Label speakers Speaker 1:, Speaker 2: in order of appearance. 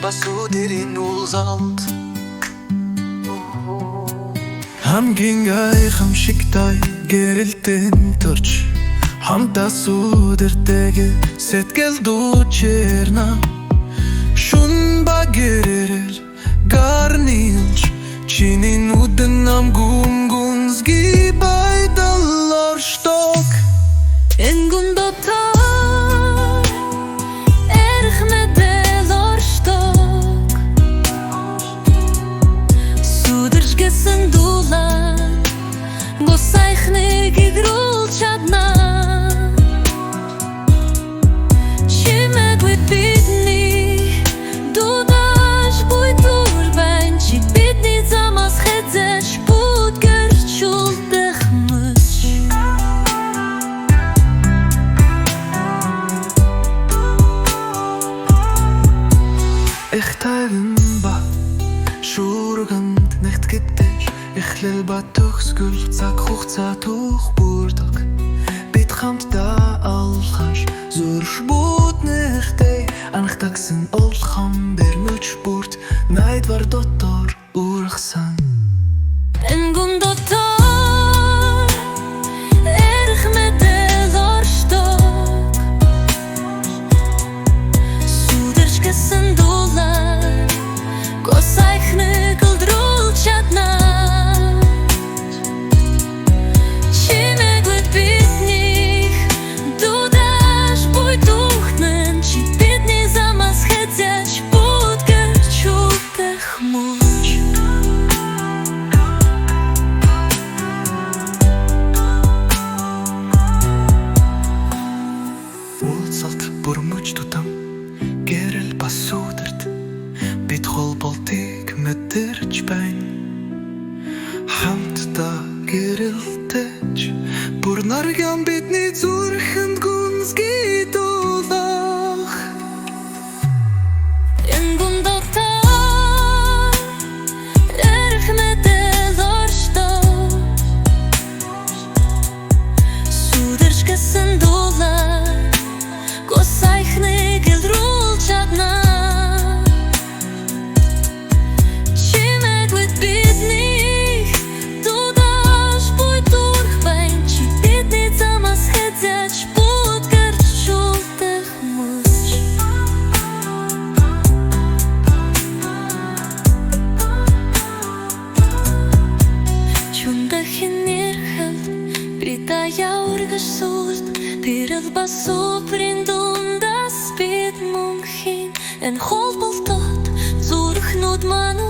Speaker 1: басуудэрийн уулзалт
Speaker 2: хамгийн гайхамшигтай гэрэлтэн төрч хамтаа сүдэртэйгээ сэтгэл дүүчэрнэ шун багэрэл гарнилж чиний нүдэн намгүнгүнсги байдаллар шток
Speaker 3: Энгүн дотор эрхмэдэлор шток Судэржгэсэн дулаан госайхныг игрүүл чадна Чимэгвэт бидний дудаш буйдур байн Чи бидний замаас хэзэж будгэрчулдэх мөч
Speaker 2: Их тайван ба шуурганд нэгт гэдэж эхлэл ба төгсгөл цаг хугацаа түүх бүрдэг бид хамтдаа алхаш зүрх бүтнэртэй анхдагсан олхон бэрмөч бүрт найдвар дотор ургасан
Speaker 3: Энгүн дотор эрхмэдэлор шток Судэржгэсэн дулаан госайхныг өлдрүүл чадна Чимэгвэт биднийг дудаш буйдухнэн Чи бидний замаас хэзэж будгэрчулдэх мөч
Speaker 2: Уулзалт бүрмөч тутам гэрэл бас сүдэрт бид холболтыг мэдэрч байна хамтдаа гэрэлтэж бүр нарган бидний зүрхэнд гүнсгий дуулах
Speaker 3: Энгүн дотор эрхмэдэлор шток Судэржгэсэн дулаан госайхныг өлдрүүл чадна Чимэгвэт биднийг дудаш буйдурх байн Чи бидний замаас хэзэж будгэрчулдэх мөч Чундахийн нэрхэл Бритая ургаш сүлт Тэрэл бас суприн дундас бид мөнхийн Энэ холболтот зүрхнүүд маань